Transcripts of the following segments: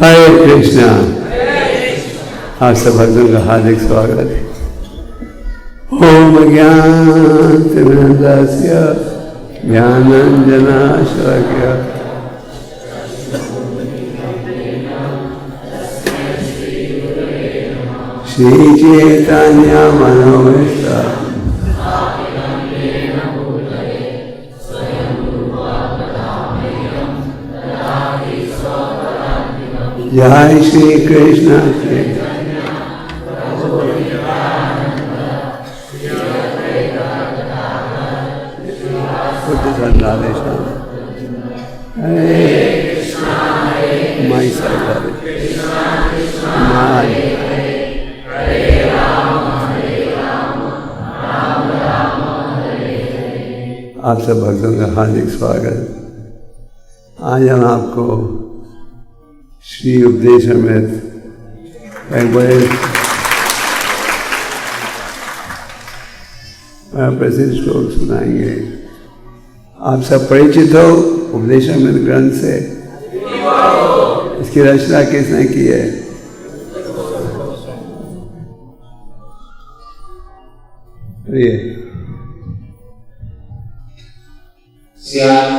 हरे कृष्णा। आप सब भक्तों का हार्दिक स्वागत है। ओम ज्ञानतिमिरन्धस्य ज्ञानाञ्जनशलाकया श्रीचैतन्य मनोभीष्टम् जय श्री कृष्ण। आप सब भक्तों का हार्दिक स्वागत। आज हम आपको श्री उपदेशामृत एक बड़े प्रसिद्ध श्लोक सुनाएंगे। आप सब परिचित हो उपदेशामृत ग्रंथ से। इसकी रचना किसने की है?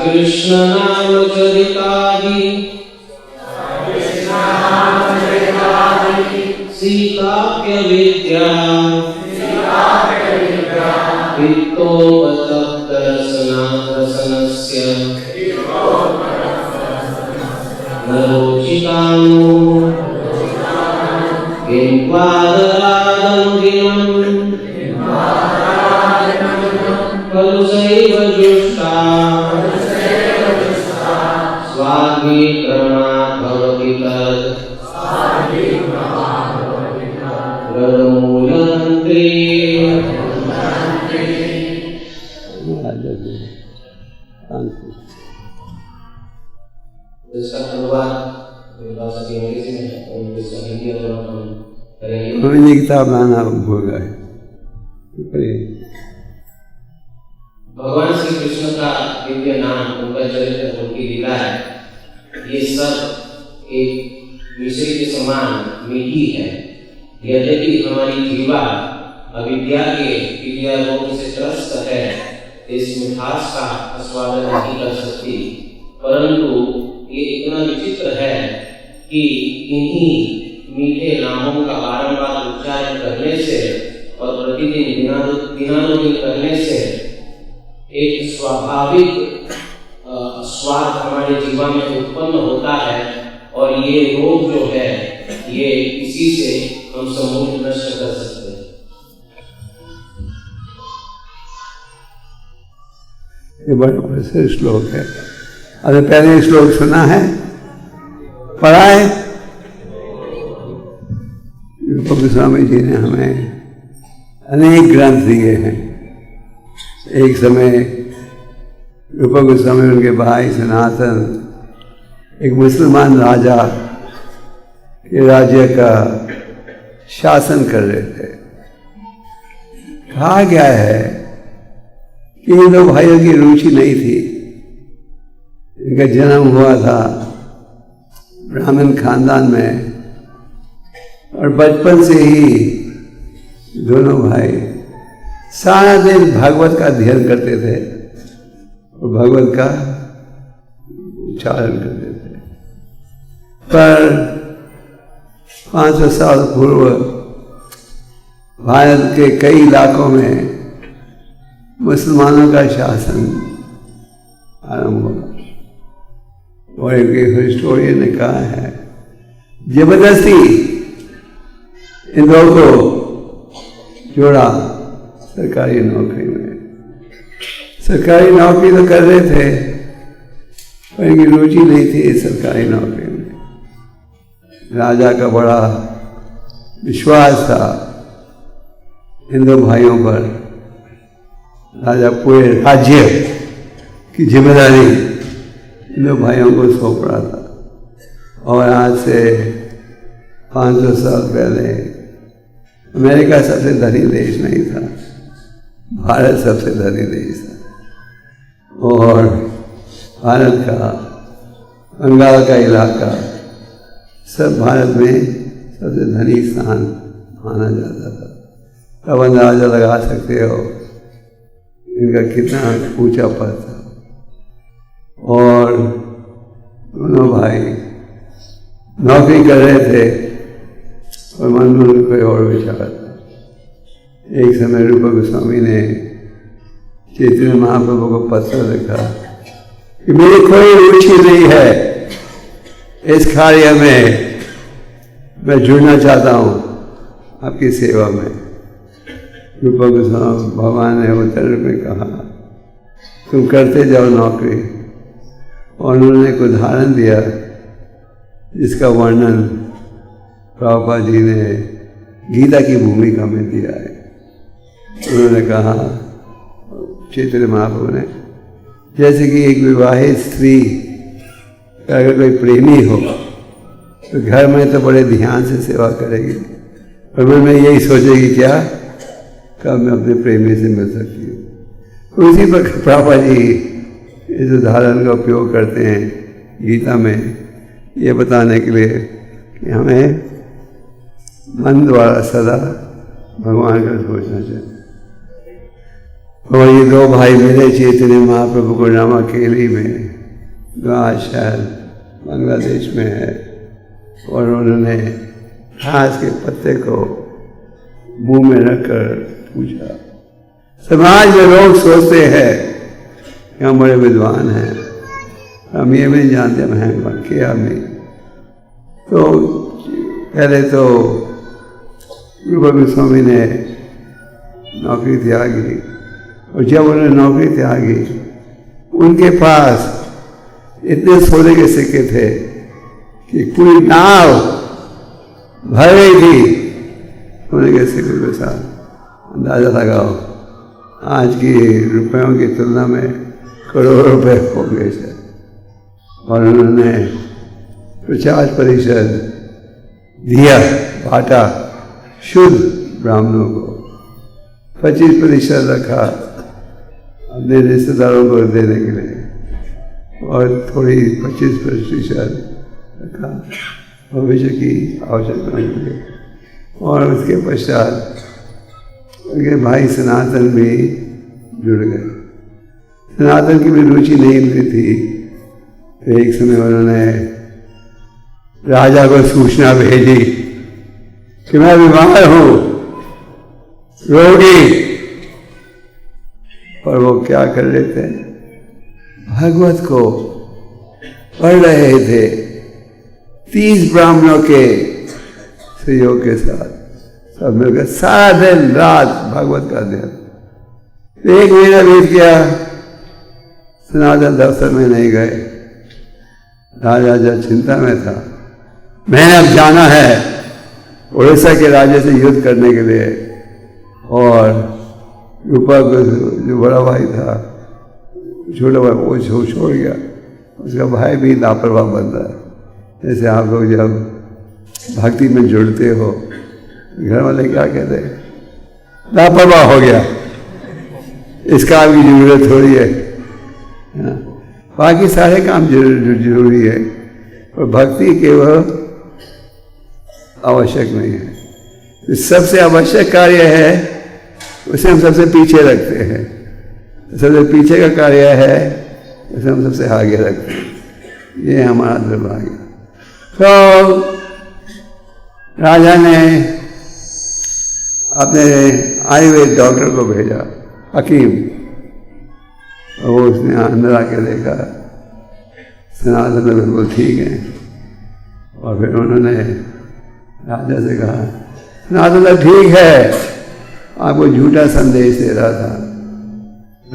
कृष्ण नाम चरितादि सीताप्य विद्या वित्तोपतप्तरसनस्य नरोचितानो किंवादरादनुदिनं खलु सैव जुष्टा स्वाग्निक्रमणात् भवति तत् गरमूलमन्त्रे। हिंदी किताब लाना भूल गए। भगवान श्री कृष्ण का दिव्य नाम, उनका चरित्र, उनकी लीलाएं, ये सब एक विषय के समान मीठी है। यद्यपि हमारी जीवा अविद्या के क्रिया रोग से त्रस्त है, इस मिठास का आस्वादन नहीं कर सकती, परंतु ये इतना विचित्र है कि इन्हीं मीठे नामों का बारंबार उच्चारण करने से और प्रतिदिन दिनानुदिन करने से एक स्वाभाविक स्वाद हमारे जीवन में उत्पन्न होता है, और ये रोग जो है ये इसी से हम समूह नष्ट कर सकते हैं। ये बड़ा प्रसिद्ध श्लोक है। अरे पहले श्लोक सुना है, पढ़ा है। रूप गोस्वामी जी ने हमें अनेक ग्रंथ दिए हैं। एक समय रूप गोस्वामी उनके भाई सनातन एक मुसलमान राजा के राज्य का शासन कर रहे थे। कहा गया है कि इन दो भाइयों की रुचि नहीं थी। इनका जन्म हुआ था ब्राह्मण खानदान में, और बचपन से ही दोनों भाई सारा दिन भागवत का अध्ययन करते थे और भगवत का उच्चारण करते थे। पर 500 साल पूर्व भारत के कई इलाकों में मुसलमानों का शासन आरंभ हुआ, और एक हिस्टोरियन ने कहा है जबरदस्ती इन दो को जोड़ा सरकारी नौकरी में। सरकारी नौकरी तो कर रहे थे, पर इनकी रुचि नहीं थी सरकारी नौकरी में। राजा का बड़ा विश्वास था इन दो भाइयों पर। राजा पूरे राज्य की जिम्मेदारी इन दो भाइयों को सौंप रहा था। और आज से 500 साल पहले अमेरिका सबसे धनी देश नहीं था, भारत सबसे धनी देश था। और भारत का बंगाल का इलाका सब भारत में सबसे धनी स्थान माना जाता था। तब अंदाजा लगा सकते हो इनका कितना ऊंचा पद था। और दोनों भाई नौकरी कर रहे थे और मन में कोई और विचार था। एक समय रूप गोस्वामी ने चैतन्य महाप्रभु को पत्र लिखा कि मेरी कोई रुचि नहीं है इस कार्य में, मैं जुड़ना चाहता हूँ आपकी सेवा में। रूप गोस्वामी भगवान ने उत्तर में कहा तुम करते जाओ नौकरी। और उन्होंने एक उदाहरण दिया जिसका वर्णन प्रभुपाद जी ने गीता की भूमिका में दिया है। उन्होंने कहा चैतन्य महाप्रभु ने, जैसे कि एक विवाहित स्त्री का अगर कोई प्रेमी हो तो घर में तो बड़े ध्यान से सेवा करेगी, पर मन में यही सोचेगी क्या कब मैं अपने प्रेमी से मिल सकती हूँ। उसी पर प्रभुपाद जी इस उदाहरण का उपयोग करते हैं गीता में ये बताने के लिए कि हमें मन द्वारा सदा भगवान का सोचना चाहिए। और ये दो भाई मिले चैतन्य महाप्रभु को नामाकेली में, जो आज शायद बांग्लादेश में है। और उन्होंने घास के पत्ते को मुंह में रखकर पूछा। समाज में लोग सोचते हैं कि हम बड़े विद्वान हैं, हम ये भी नहीं जानते हम हैं क्या नहीं। तो पहले तो रूप गोस्वामी ने नौकरी त्यागी, और जब उन्होंने नौकरी त्यागी उनके पास इतने सोने के सिक्के थे कि पूरी नाव भर गई थी सोने के सिक्के के साथ। अंदाजा लगाओ आज की रुपयों की तुलना में करोड़ों रुपए हो गए थे। और उन्होंने 50% दिया बांटा शुद्ध ब्राह्मणों को, 25% रखा अपने रिश्तेदारों को देने के लिए, और थोड़ी 25% रखा भविष्य की आवश्यकता के लिए। और उसके पश्चात उनके भाई सनातन भी जुड़ गए। सनातन की भी रुचि नहीं मिली थी। तो एक समय उन्होंने राजा को सूचना भेजी कि मैं बीमार हूँ, रोगी। और वो क्या कर रहे थे, भागवत को पढ़ रहे थे 30 ब्राह्मणों के सहयोग के साथ, सब मिलकर सारा दिन रात भागवत का अध्ययन। 1 महीना बीत गया, सनातन दफ्तर में नहीं गए। राजा जब चिंता में था, मैंने अब जाना है उड़ीसा के राजा से युद्ध करने के लिए। और रूपा को जो बड़ा भाई था, छोटा भाई, वो छोड़ गया। उसका भाई भी लापरवाह बनता है। जैसे आप लोग जब भक्ति में जुड़ते हो, घर वाले क्या कहते हैं, लापरवाह हो गया, इसका आपकी जरूरत थोड़ी है। बाकी सारे काम जरूरी है, और भक्ति केवल आवश्यक नहीं है। तो सबसे आवश्यक कार्य है उसे हम सबसे पीछे रखते हैं, सबसे पीछे का कार्य है उसे हम सबसे आगे रखते हैं। ये हमारा दुर्भाग्य। तो राजा ने अपने आयुर्वेद डॉक्टर को भेजा, हकीम। और वो उसने अंदर आके देखा सनातन बिल्कुल ठीक है। और फिर उन्होंने राजा से कहा, सनातन ठीक है, आपको झूठा संदेश दे रहा था।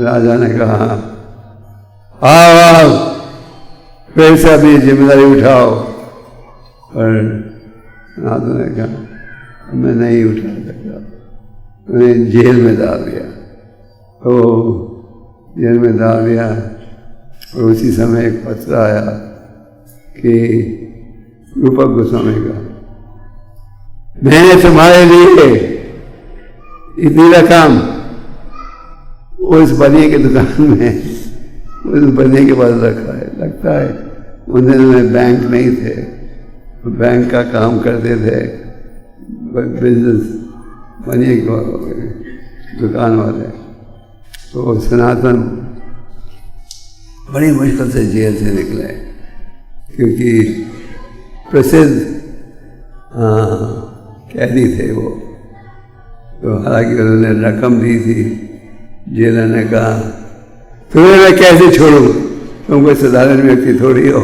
राजा ने कहा, आओ फिर से अपनी जिम्मेदारी उठाओ। और सनातन ने कहा, मैं नहीं उठा सकता, उन्हें जेल में डाल दिया। तो जेल में डाल दिया। और उसी समय एक पत्र आया कि रूपक गोस्वामी का, मैंने तुम्हारे लिए इतनी रकम उस बनिए की दुकान में, उस बनिए के पास रखा है। लगता है उन दिनों में बैंक नहीं थे, बैंक का काम करते थे, बिजनेस बनिए दुकान वाले। तो सनातन बड़ी मुश्किल से जेल से निकले, क्योंकि प्रसिद्ध कैदी थे वो। तो हालांकि उन्होंने रकम दी थी, जेलर ने कहा तुम्हें मैं कैसे छोड़ूं, तुम कोई साधारण व्यक्ति थोड़ी हो,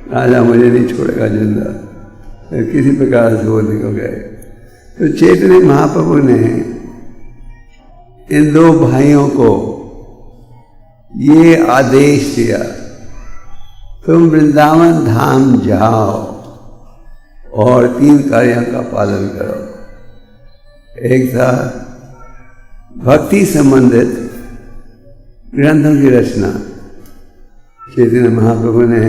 राजा मुझे नहीं छोड़ेगा जिंदा। तो किसी प्रकार से वो निकल गए। तो चैतन्य महाप्रभु ने इन दो भाइयों को ये आदेश दिया, तुम वृंदावन धाम जाओ और 3 कार्यों का पालन करो। एक था भक्ति संबंधित ग्रंथों की रचना। चैतन्य महाप्रभु ने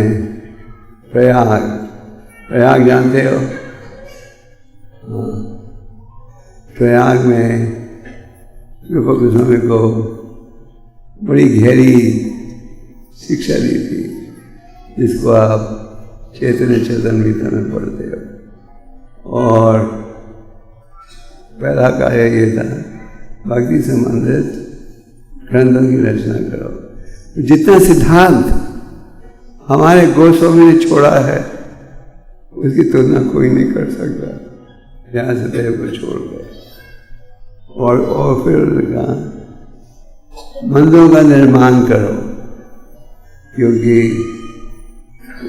प्रयाग जानते हो? प्रयाग में रूप गोस्वामी को बड़ी गहरी शिक्षा दी थी, जिसको आप चैतन्य चरितामृत में पढ़ते हो। और पहला कार्य ये था भक्ति संबंधित ग्रंथों की रचना करो। जितना सिद्धांत हमारे गोस्वामी ने छोड़ा है उसकी तुलना कोई नहीं कर सकता। यहाँ से देव को छोड़ गए। और फिर उन्होंने कहा मंदिरों का निर्माण करो, क्योंकि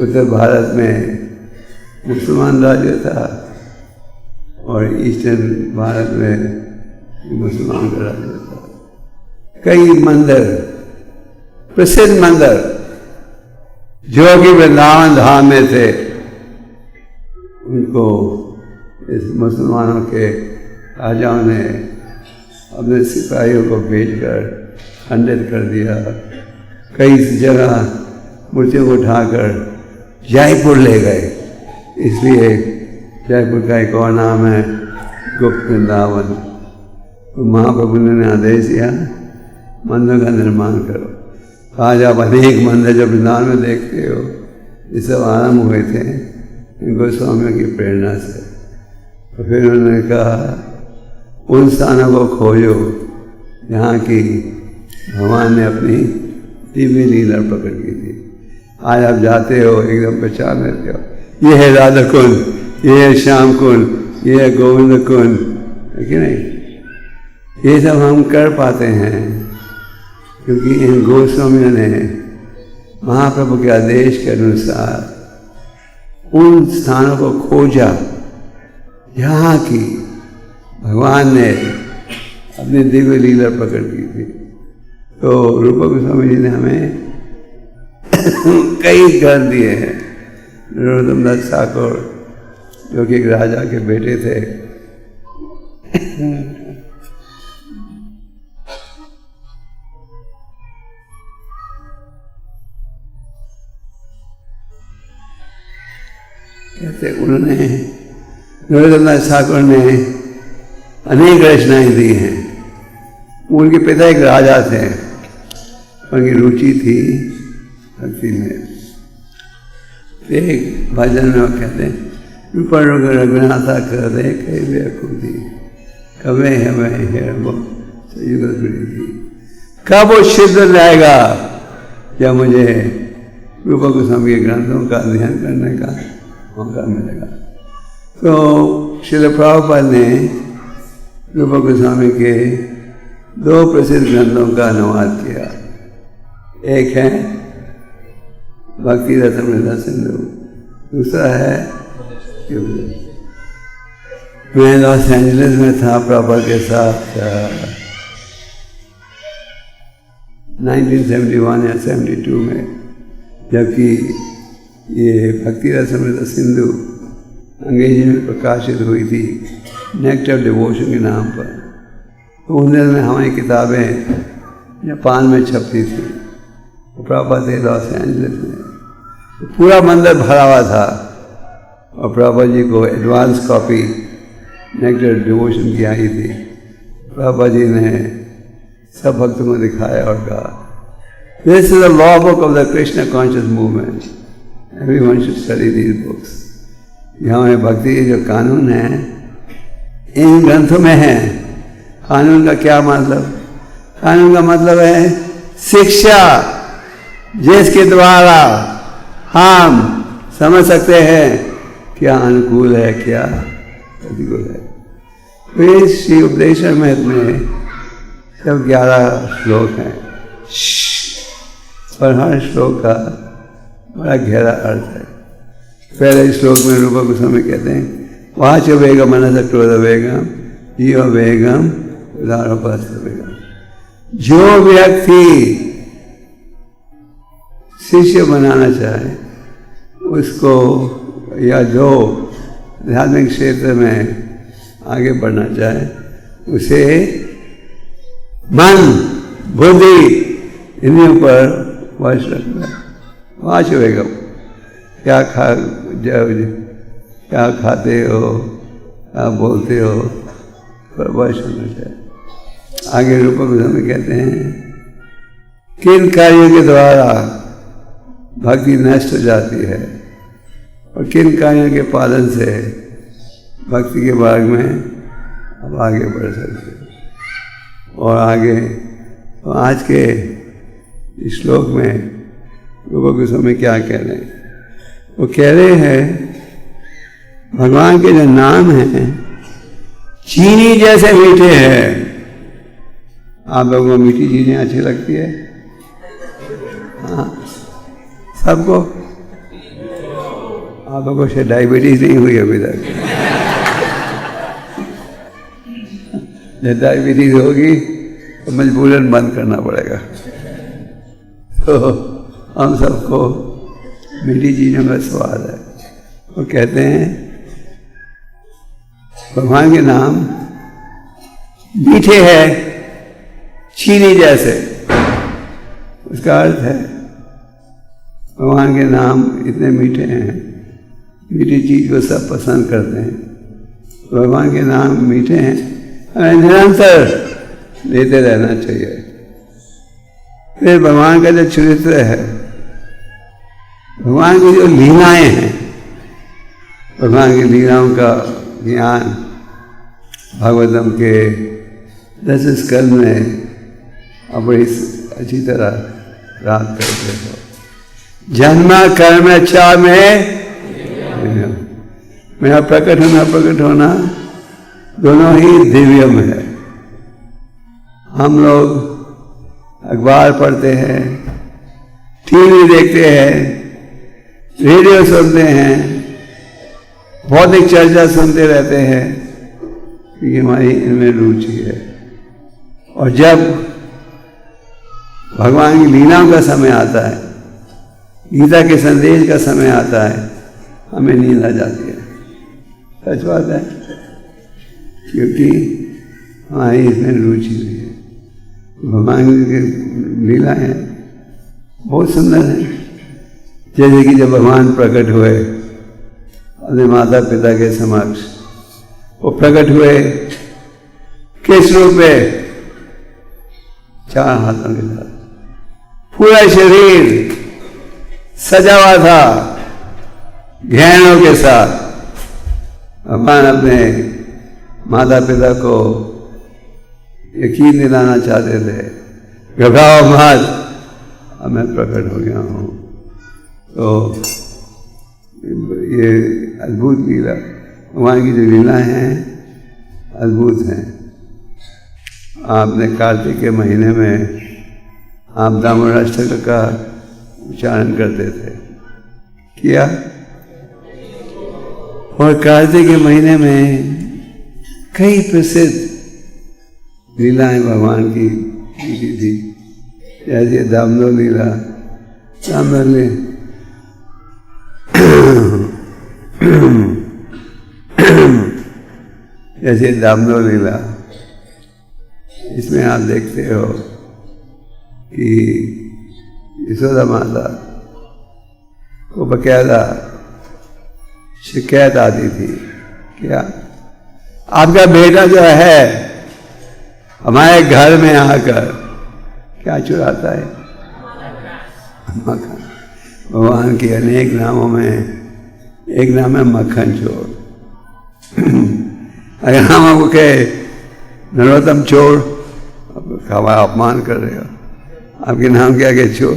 उत्तर भारत में मुसलमान राज्य था और ईस्टर्न भारत में मुसलमान का राज्य था। कई मंदिर, प्रसिद्ध मंदिर जो कि वृंदावन धाम में थे, उनको इस मुसलमानों के राजाओं ने अपने सिपाहियों को भेजकर खंडित कर दिया। कई जगह मूर्तियों को उठाकर जयपुर ले गए। इसलिए जयपुर का एक और नाम है गुप्त वृंदावन। तो महाप्रभु ने आदेश दिया मंदिर का निर्माण करो। आज आप अनेक मंदिर जो वृंदावन में देखते हो, ये सब आरंभ हुए थे गोस्वामियों की प्रेरणा से। तो फिर उन्होंने कहा उन स्थानों को खोजो जहाँ की भगवान ने अपनी दिव्य लीला प्रकट की थी। आज आप जाते हो एकदम पहचान लेते हो, ये है राधा कुंड, ये है श्याम कुंड, ये है गोविंद कुंड, है कि नहीं? ये सब हम कर पाते हैं क्योंकि इन गोस्वामियों ने महाप्रभु के आदेश के अनुसार उन स्थानों को खोजा जहाँ की भगवान ने अपनी दिव्य लीला प्रकट की थी। तो रूप गोस्वामी जी ने हमें कई ग्रंथ दिए हैं। नरोत्तम दास ठाकुर जो कि एक राजा के बेटे थे, कहते उन्होंने नरोत्तम दास ठाकुर ने अनेक रचनाएं दी हैं। उनके पिता एक राजा थे, उनकी रुचि थी भक्ति में। एक भजन में वो कहते हैं ऊपर रघुनाथा कर दे कई खुदी कवे हमें कब वो सिद्ध लाएगा जब मुझे रूप गोस्वामी के ग्रंथों का अध्ययन करने का मौका मिलेगा। तो श्रील प्रभुपाद ने रूप गोस्वामी के 2 प्रसिद्ध ग्रंथों का अनुवाद किया। एक है भक्ति रसामृत सिंधु, दूसरा है मैं लॉस एंजलिस में था प्रभुपाद के साथ 1971 या 72 में, जबकि ये भक्ति रसामृत सिंधु अंग्रेजी में प्रकाशित हुई थी नेक्ट ऑफ डिवोशन के नाम पर। तो उन दिनों में हमारी किताबें जापान में छपती थी, तो प्रभुपाद थे लॉस एंजलिस में। तो पूरा मंदिर भरा हुआ था और प्रभुपाद जी को advance copy naked of devotion की आई थी। प्रभुपाद जी ने सब भक्तों को दिखाया और कहा this is the law book of the Krishna conscious movement, everyone should study these books. हमारे भक्ति के जो कानून है इन ग्रंथों में है। कानून का क्या मतलब? कानून का मतलब है शिक्षा, जिसके द्वारा हम समझ सकते हैं क्या अनुकूल है क्या प्रतिकूल है। तो श्री उपदेशामृत में सब 11 श्लोक हैं और हर श्लोक का बड़ा गहरा अर्थ है। पहले श्लोक में रूप गोस्वामी कहते हैं वाच वेगम मनस क्रोध वेगम जीव वेगम उदारोपस्थ वेगम। जो व्यक्ति शिष्य बनाना चाहे उसको, या जो आध्यात्मिक क्षेत्र में आगे बढ़ना चाहे उसे मन बुद्धि इन्हीं पर वश रखना है। वाच वेगम, क्या खाते हो, क्या बोलते हो, पर वश होना चाहिए। आगे रूप गोस्वामी कहते हैं किन कार्यों के द्वारा भक्ति नष्ट हो जाती है और किन कार्यों के पालन से भक्ति के मार्ग में अब आगे बढ़ सकते हैं। और आगे तो आज के श्लोक में रूप गोस्वामी क्या कह रहे हैं? वो कह रहे हैं भगवान के जो नाम हैं चीनी जैसे मीठे हैं। आप लोगों को मीठी चीजें अच्छी लगती है? हाँ, सबको? आप लोगों से डायबिटीज नहीं हुई अभी तक? जब डायबिटीज होगी तो मजबूरन बंद करना पड़ेगा। तो हम सबको मीठी चीजों का स्वाद है। वो कहते हैं भगवान के नाम मीठे हैं चीनी जैसे। उसका अर्थ है भगवान के नाम इतने मीठे हैं, मीठी चीज को सब पसंद करते हैं। भगवान के नाम मीठे हैं, हमें निरंतर लेते रहना चाहिए। फिर भगवान का जो चरित्र है, भगवान की जो लीलाएं हैं, भगवान की लीलाओं का ज्ञान भागवतम के 10 स्कंद में आप बड़ी अच्छी तरह प्राप्त करते हो। जन्म कर्म इच्छा में मेरा प्रकट होना दोनों ही दिव्यम है। हम लोग अखबार पढ़ते हैं, टीवी देखते हैं, रेडियो सुनते हैं, भौतिक चर्चा सुनते रहते हैं क्योंकि हमारी इनमें रुचि है। और जब भगवान की लीलाओं का समय आता है, गीता के संदेश का समय आता है, हमें नींद आ जाती है। सच बात है, क्योंकि हमारी इसमें रुचि नहीं है। भगवान की लीला है बहुत सुंदर है। जैसे कि जब भगवान प्रकट हुए अपने माता पिता के समक्ष, वो प्रकट हुए किस रूप में? 4 हाथों के साथ। पूरा शरीर सजा हुआ था गहनों के साथ। भगवान अपने माता पिता को यकीन दिलाना चाहते थे, घबराओ मत, अब मैं प्रकट हो गया हूँ। तो ये अद्भुत लीला, भगवान की जो लीला हैं अद्भुत हैं। आपने कार्तिक के महीने में आप दामोदराष्टक का उच्चारण करते थे, किया? और कार्तिक के महीने में कई प्रसिद्ध लीलाएं भगवान की थी। जैसे दामोदर लीला, जैसे दामोदर लीला, इसमें आप देखते हो कि यशोदा माता को बकायदा शिकायत आती थी, क्या आपका बेटा जो है हमारे घर में आकर क्या चुराता है? मक्खन। भगवान के अनेक नामों में एक नाम है मक्खन चोर। अगर हम आपको कहे नरोत्तम चोर, हमारा अपमान कर रहे हो, आपके नाम के आगे चोर,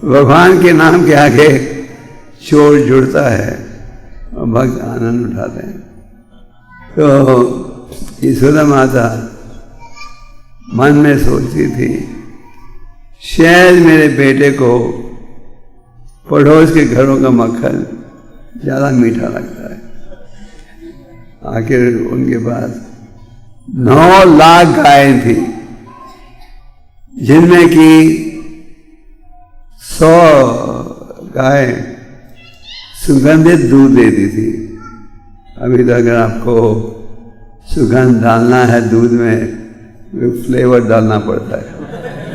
भगवान के नाम के आगे चोर जुड़ता है और भक्त आनंद उठाते हैं। तो यशोदा माता मन में सोचती थी, शायद मेरे बेटे को पड़ोस के घरों का मक्खन ज़्यादा मीठा लगता है। आखिर उनके पास 9 लाख गायें थी, जिनमें कि 100 गायें सुगंधित दूध देती थी। अभी तो अगर आपको सुगंध डालना है दूध में, फ्लेवर डालना पड़ता है,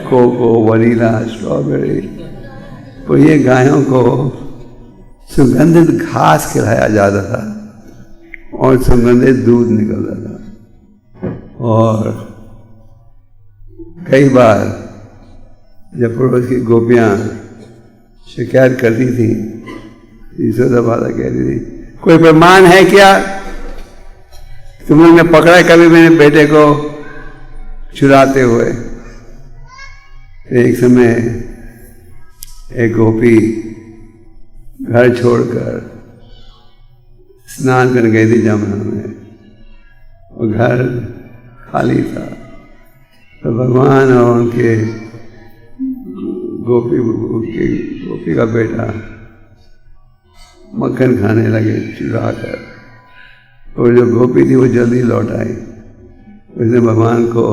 कोको, वनीला, स्ट्रॉबेरी। तो ये गायों को सुगंधित घास खिलाया जाता था और सुगंधित दूध निकलता था। और कई बार जब पड़ोस की गोपियाँ शिकायत करती थी, यशोदा माता कहती थी, कोई प्रमाण है क्या तुम लोग ने पकड़ा कभी मेरे बेटे को चुराते हुए? एक समय एक गोपी घर छोड़कर स्नान करने गई थी जमुना में, और घर खाली था। तो भगवान और उनके गोपी का बेटा मक्खन खाने लगे चुरा कर, और जो गोपी थी वो जल्दी लौट आई। उसने भगवान को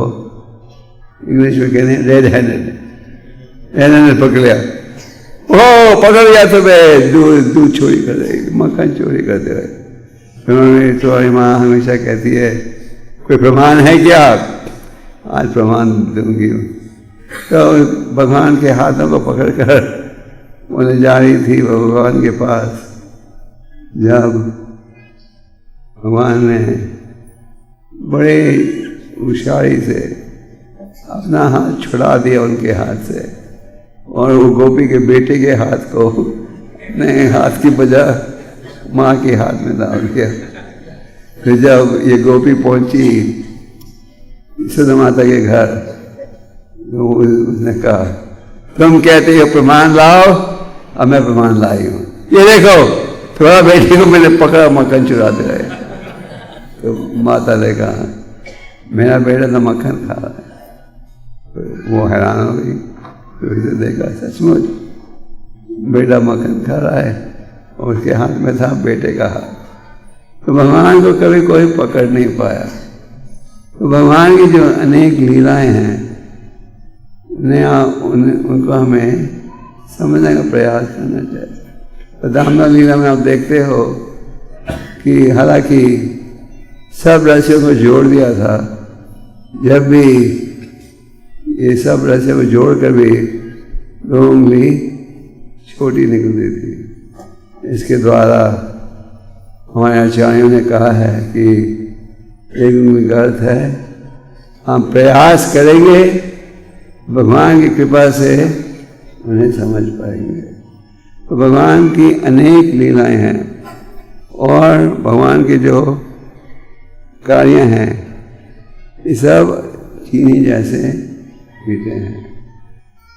इंग्लिश में कहते हैं रेड हैंडेड पकड़ लिया। ओ पकड़ लिया तुम्हें, दूध चोरी कर रहे, मक्खन चोरी करते रहे। उन्होंने तुम्हारी माँ हमेशा कहती है कोई प्रमाण है क्या? आज प्रमाण दूंगी। तो भगवान के हाथों को पकड़कर वो ले जा रही थी भगवान के पास। जब भगवान ने बड़े होशियारी से अपना हाथ छुड़ा दिया उनके हाथ से, और वो गोपी के बेटे के हाथ को अपने हाथ की बजाय माँ के हाथ में डाल दिया। फिर जब ये गोपी पहुंची यशोदा माता के घर, तो उसने कहा तुम कहते हो प्रमाण लाओ, अब मैं प्रमाण लाई हूँ। ये देखो थोड़ा बेटी को मैंने पकड़ा मक्खन चुराते रहे। तो माता ने कहा मेरा बेटा तो मक्खन खा रहा है। तो वो हैरान हो गई। तो इसे देखा सचमुच बेटा मक्खन खा रहा है, और उसके हाथ में था बेटे का हाथ। तो भगवान को कभी कोई पकड़ नहीं पाया। तो भगवान की जो अनेक लीलाएं हैं उनको हमें समझने का प्रयास करना चाहिए। तो दामोदर लीला में आप देखते हो कि हालांकि सब रस्सियों को जोड़ दिया था, जब भी ये सब रस्सियों को जोड़कर भी 2 उंगली छोटी निकलती थी। इसके द्वारा हमारे आचार्यों ने कहा है कि एक उंगली का अर्थ है हम प्रयास करेंगे, भगवान की कृपा से उन्हें समझ पाएंगे। तो भगवान की अनेक लीलाएं हैं, और भगवान के जो कार्य हैं ये सब चीनी जैसे मीठे हैं।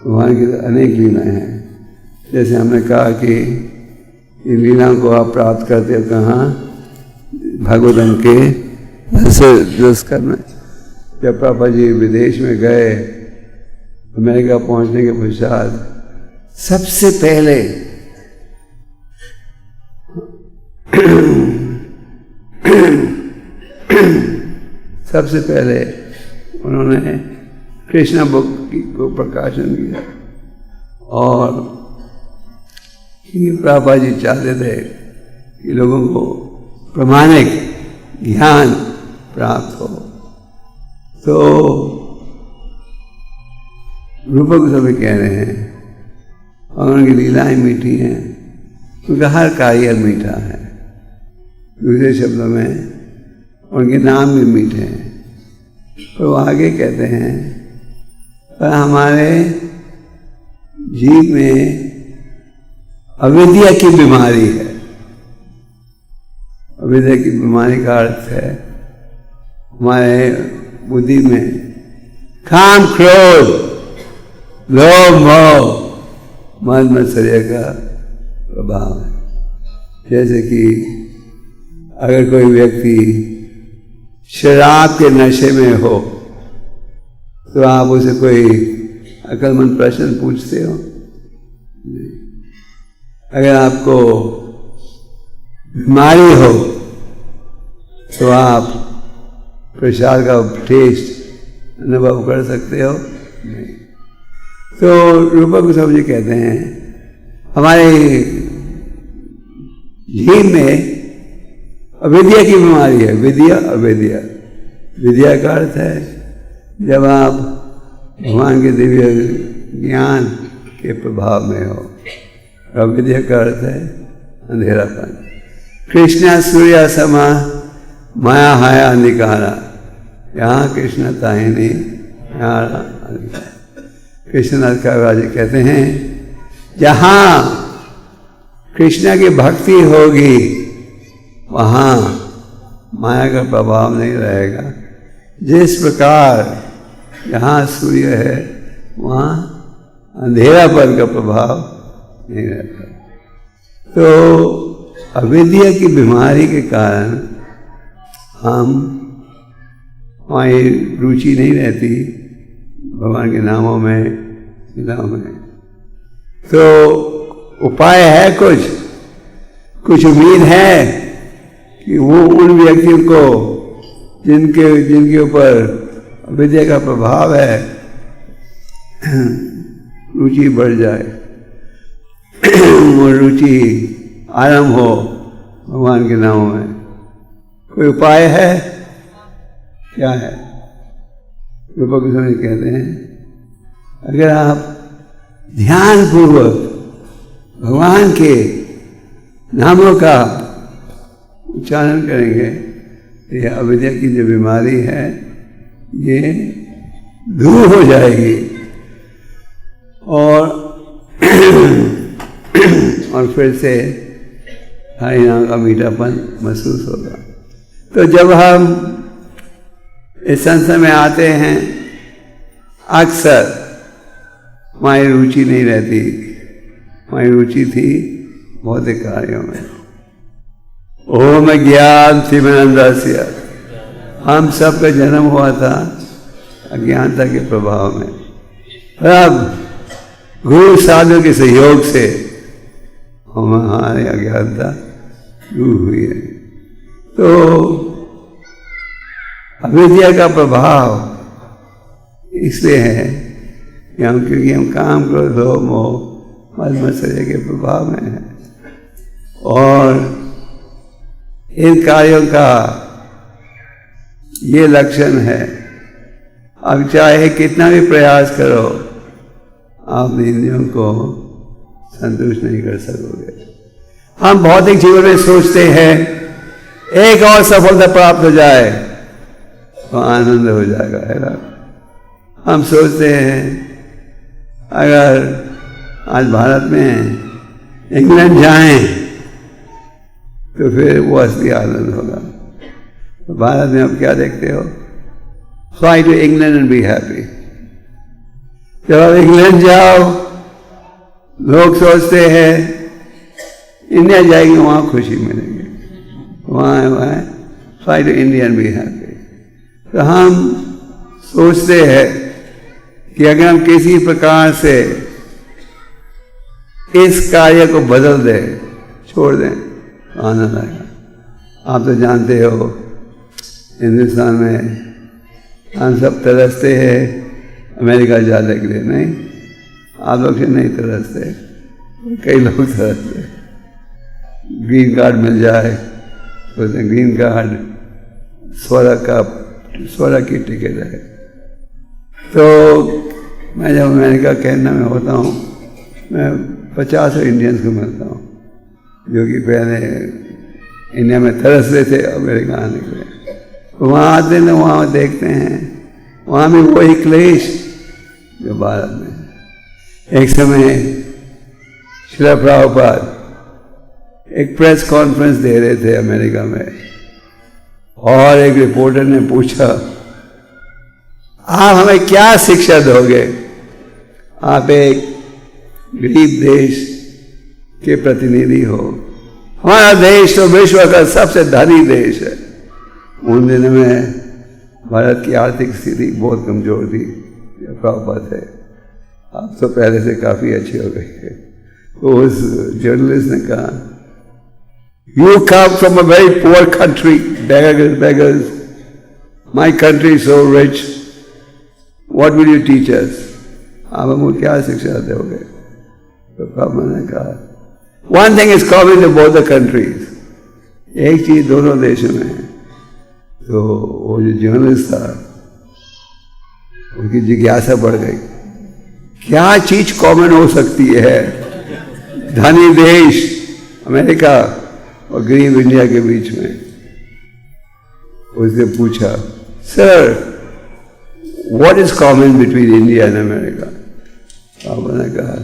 भगवान की अनेक लीलाएं हैं। जैसे हमने कहा कि इन लीलाओं को आप प्राप्त करते हो कहाँ? भागवतम के दशकर में। जब पापा जी विदेश में गए, अमेरिका पहुंचने के पश्चात सबसे पहले उन्होंने कृष्णा बुक को प्रकाशन किया, और प्रभुपाद जी चाहते थे कि लोगों को प्रामाणिक ज्ञान प्राप्त हो। तो रूप गोस्वामी कह रहे हैं, और उनकी लीलाएं मीठी हैं, उनका हर कार्य मीठा है। दूसरे शब्दों में उनके नाम भी मीठे हैं। तो आगे कहते हैं पर हमारे जीव में अविद्या की बीमारी है। अविद्या की बीमारी का अर्थ है हमारे बुद्धि में काम, क्रोध, लोभ, मोह, मद मत्सर्य का प्रभाव है। जैसे कि अगर कोई व्यक्ति शराब के नशे में हो तो आप उसे कोई अक्लमंद प्रश्न पूछते हो? अगर आपको बीमारी हो तो आप प्रसाद का टेस्ट अनुभव कर सकते हो? नहीं। तो रूपा गोस्वामी जी कहते हैं हमारे जीव में अविद्या की बीमारी है। विद्या, अविद्या। विद्या का अर्थ है जब आप भगवान के दिव्य ज्ञान के प्रभाव में हो। अविद्या का अर्थ है अंधेरापन। कृष्णा सूर्य समा माया हाया अंधिकारा। यहाँ कृष्णता ही नहीं, यहाँ कृष्णनाथ काव्य जी कहते हैं जहाँ कृष्ण की भक्ति होगी वहाँ माया का प्रभाव नहीं रहेगा। जिस प्रकार जहाँ सूर्य है वहाँ अंधेरापन का प्रभाव नहीं रहता। तो अविद्या की बीमारी के कारण हमारी रुचि नहीं रहती भगवान के नामों में, लीलाओं में। तो उपाय है, कुछ उम्मीद है कि वो उन व्यक्तियों को जिनके ऊपर अविद्या का प्रभाव है रुचि बढ़ जाए, वो रुचि आरंभ हो भगवान के नामों में। कोई उपाय है? क्या है? रूपा गोस्वामी कहते हैं अगर आप ध्यान पूर्वक भगवान के नामों का उच्चारण करेंगे तो यह अविद्या की जो बीमारी है ये दूर हो जाएगी और फिर से हरि नाम का मीठापन महसूस होगा। तो जब हम इस संसार में आते हैं अक्सर हमारी रुचि नहीं रहती। हमारी रुचि थी भौतिक कार्यों में। ओम ज्ञान तिमिरंधस्य, हम सबका जन्म हुआ था अज्ञानता के प्रभाव में। अब गुरु साधु के सहयोग से हमारी अज्ञानता दूर हुई है। तो अविद्या का प्रभाव इसलिए है कि क्योंकि हम काम, क्रोध, लोभ, मोह, मद मत्सर्य के प्रभाव में है और इन कार्यों का ये लक्षण है। अब चाहे कितना भी प्रयास करो आप इंद्रियों को संतुष्ट नहीं कर सकोगे। हम भौतिक जीवन में सोचते हैं एक और सफलता प्राप्त हो जाए तो आनंद हो जाएगा, है ना। हम सोचते हैं अगर आज भारत में इंग्लैंड जाएं तो फिर वो असली आनंद होगा। तो भारत में आप क्या देखते हो? Fly to England and be happy. जब आप इंग्लैंड जाओ लोग सोचते हैं इंडिया जाएंगे वहाँ खुशी मिलेगी, वहाँ fly to India and be happy. तो हम सोचते हैं कि अगर हम किसी प्रकार से इस कार्य को बदल दें, छोड़ दें तो आनंद आएगा। आप तो जानते हो हिंदुस्तान में हम सब तरसते हैं अमेरिका जाने के लिए, नहीं? आप लोग से नहीं तरसते, कई लोग तरसते। ग्रीन कार्ड मिल जाए तो ग्रीन कार्ड, स्वर्ग की टिकट है। तो मैं जब अमेरिका कैनेडा में होता हूँ मैं 50 इंडियंस को मिलता हूँ जो कि पहले इंडिया में तरस रहे थे अमेरिका आने के लिए। वहाँ आते हैं, वहाँ देखते हैं वहाँ भी वही क्लेश जो भारत में। एक समय श्रील प्रभुपाद एक प्रेस कॉन्फ्रेंस दे रहे थे अमेरिका में, और एक रिपोर्टर ने पूछा, आप हमें क्या शिक्षा दोगे? आप एक गरीब देश के प्रतिनिधि हो। हमारा देश तो विश्व का सबसे धनी देश है। उन दिनों में भारत की आर्थिक स्थिति बहुत कमजोर थी, यह बात है। आप तो पहले से काफी अच्छे हो गए थे। तो उस जर्नलिस्ट ने कहा, you come from a very poor country, beggars. My country is so rich. What will you teach us? आप हमको क्या शिक्षा दोगे? तो पापा ने कहा, one thing is common to both the countries. एक चीज दोनों देशों में है। तो वो जो जर्नलिस्ट था, उनकी जिज्ञासा बढ़ गई, क्या चीज कॉमन हो सकती है धनी देश अमेरिका और गरीब इंडिया के बीच में? उसने पूछा, sir, what is common between India and America? पापा ने कहा,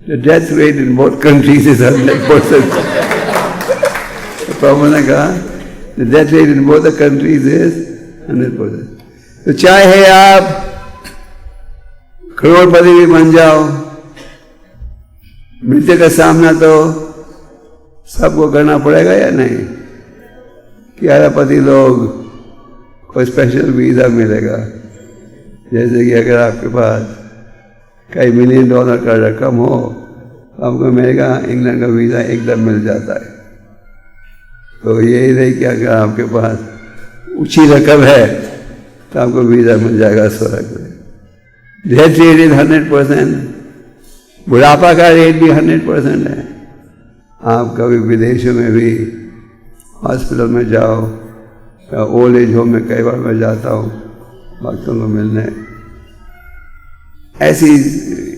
the death rate in both countries is 100%। पापा ने कहा, the death rate in both the countries is 100%। तो चाहे आप करोड़पति भी बन जाओ, मृत्यु का सामना तो सबको करना पड़ेगा या नहीं? कि अरबपति लोग को स्पेशल वीज़ा मिलेगा, जैसे कि अगर आपके पास कई $1 मिलियन का रकम हो, आपको अमेरिका इंग्लैंड का वीज़ा एकदम मिल जाता है। तो यही नहीं कि अगर आपके पास ऊंची रकम है तो आपको वीज़ा मिल जाएगा स्वर्ग में। डेथ रेट इज 100%, बुढ़ापा का रेट भी 100% है। आप कभी विदेशों में भी हॉस्पिटल में जाओ, या ओल्ड एज होम में कई बार मैं जाता हूँ भक्तों को मिलने, ऐसी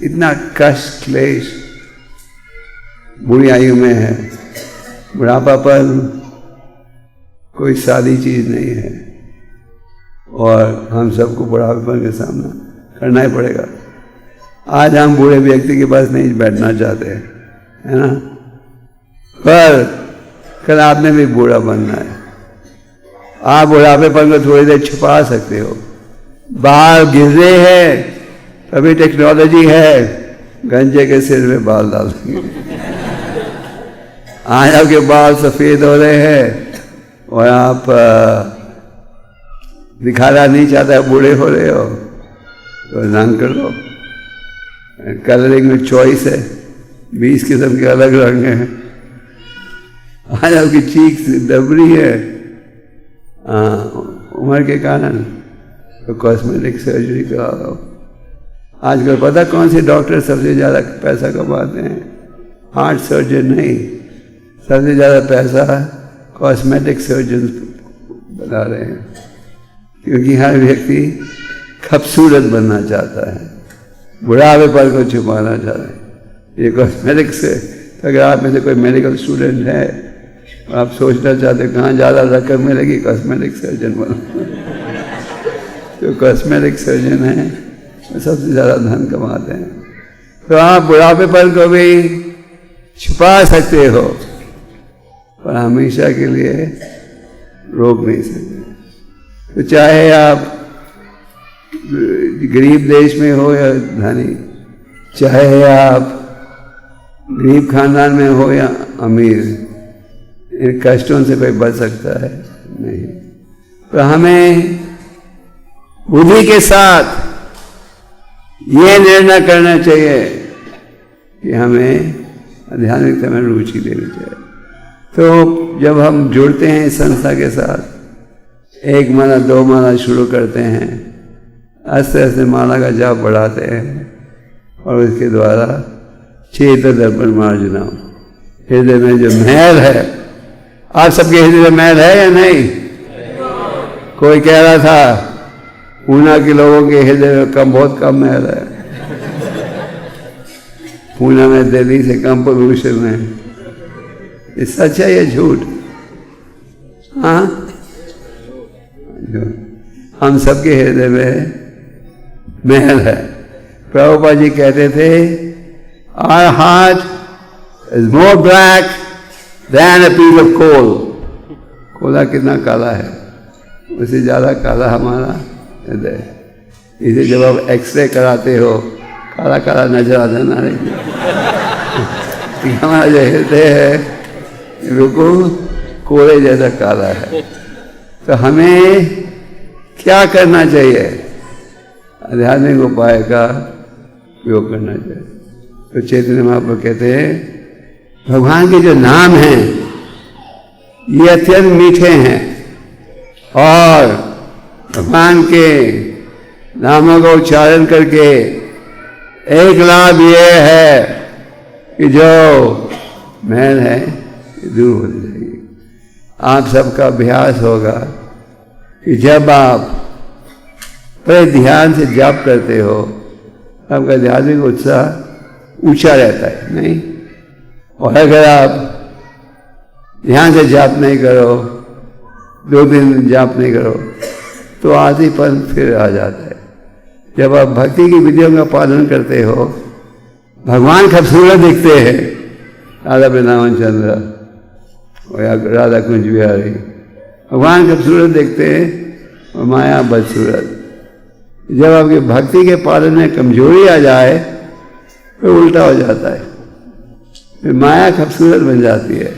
इतना कष्ट क्लेश बुरी आयु में है। बुढ़ापा पर कोई सादी चीज नहीं है, और हम सबको बुढ़ापे का सामना करना ही पड़ेगा। आज हम बूढ़े व्यक्ति के पास नहीं बैठना चाहते, है ना, पर कल आपने भी बूढ़ा बनना है। आप बुढ़ापेपन को थोड़ी देर छुपा सकते हो। बाल गिर रहे हैं, अभी टेक्नोलॉजी है, गंजे के सिर में बाल डाल देंगे। आज आपके बाल सफेद हो रहे हैं और आप दिखाना नहीं चाहते, बूढ़े हो रहे हो तो रंग कर लो। कलरिंग में चॉइस है, 20 किस्म के अलग रंग हैं। आज आपकी चीख दब रही है उम्र के कारण, तो कॉस्मेटिक सर्जरी करा लो। आजकल पता कौन से डॉक्टर सबसे ज़्यादा पैसा कमाते हैं? हार्ट सर्जन नहीं, सबसे ज़्यादा पैसा कॉस्मेटिक सर्जन बना रहे हैं, क्योंकि हर व्यक्ति खूबसूरत बनना चाहता है, बुढ़ापे पर को छुपाना चाहता है। ये कॉस्मेटिक से, अगर आप में से कोई मेडिकल स्टूडेंट है, आप सोचना चाहते कहाँ ज़्यादा रकम मिलेगी, कॉस्मेटिक सर्जन बनो। जो कॉस्मेटिक सर्जन है वो सबसे ज़्यादा धन कमाते हैं। तो आप बुढ़ापे पर को भी छुपा सकते हो, पर हमेशा के लिए रोक नहीं सकते। तो चाहे आप गरीब देश में हो या धनी, चाहे आप गरीब खानदान में हो या अमीर, इन कष्टों से कोई बच सकता है नहीं। तो हमें बुद्धि के साथ ये निर्णय करना चाहिए कि हमें आध्यात्मिकता में रुचि लेनी चाहिए। तो जब हम जुड़ते हैं इस संस्था के साथ, 1 माला 2 माला शुरू करते हैं, आस्ते आस्ते माला का जाप बढ़ाते हैं, और उसके द्वारा चेत दर्पण मार्जना, हृदय में जो मैल है, आप सबके हृदय में मैल है या नहीं? कोई कह रहा था पूना के लोगों के हृदय में बहुत कम मैल है। पूना में दिल्ली से कम पोल्यूशन है। ये सच है या झूठ? हाँ, हम सबके हृदय में मैल है। प्रभुपाद जी कहते थे, Our heart is more black than a piece of coal. Cola कितना काला है, उससे ज़्यादा काला हमारा हृदय। इसे जब आप एक्सरे कराते हो काला काला नजर आता ना, हमारा जो हृदय है बिल्कुल कोले जैसा काला है। तो हमें क्या करना चाहिए? आध्यात्मिक उपाय का उपयोग करना चाहिए। तो चैतन्य महाप्रभु कहते हैं भगवान के जो नाम हैं ये अत्यंत मीठे हैं, और भगवान के नामों का उच्चारण करके एक लाभ ये है कि जो मैल है दूर हो जाएगी। आप सबका अभ्यास होगा कि जब आप बड़े ध्यान से जाप करते हो आपका आध्यात्मिक उत्साह ऊंचा रहता है, नहीं? और अगर आप ध्यान से जाप नहीं करो, 2 दिन जाप नहीं करो, तो आधीपन फिर आ जाता है। जब आप भक्ति की विधियों का पालन करते हो, भगवान खूबसूरत दिखते हैं, राधा वृंदावन चंद्र और राधा कुंज बिहारी, भगवान खूबसूरत दिखते हैं और माया बदसूरत। जब आपकी भक्ति के पालन में कमजोरी आ जाए तो उल्टा हो जाता है, फिर माया खूबसूरत बन जाती है।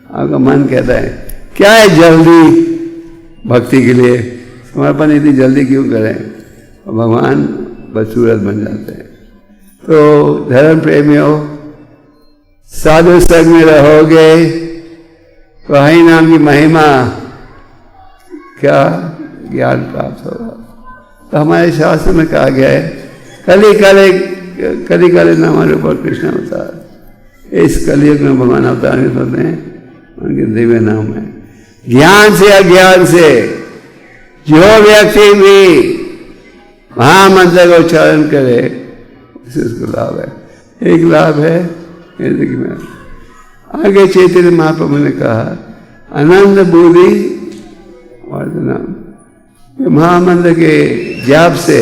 आपका मन कहता है क्या है जल्दी भक्ति के लिए, समर्पण इतनी जल्दी क्यों करें, और भगवान बदसूरत बन जाते हैं। तो धर्म प्रेमियों, साधु संग में रहोगे तो हरि नाम की महिमा क्या ज्ञान प्राप्त होगा। तो हमारे शास्त्र में कहा गया है कली काले नाम ऊपर कृष्ण अवतार। इस कलयुग में भगवान अवतारित होते हैं, उनके दिव्य नाम है। ज्ञान से अज्ञान से जो व्यक्ति भी महामंत्र का उच्चारण करे उसे उसको लाभ है। एक लाभ है में आगे चैतन्य महाप्रभु ने कहा आनंद बुद्धि वर्धनम। महामंत्र के जाप से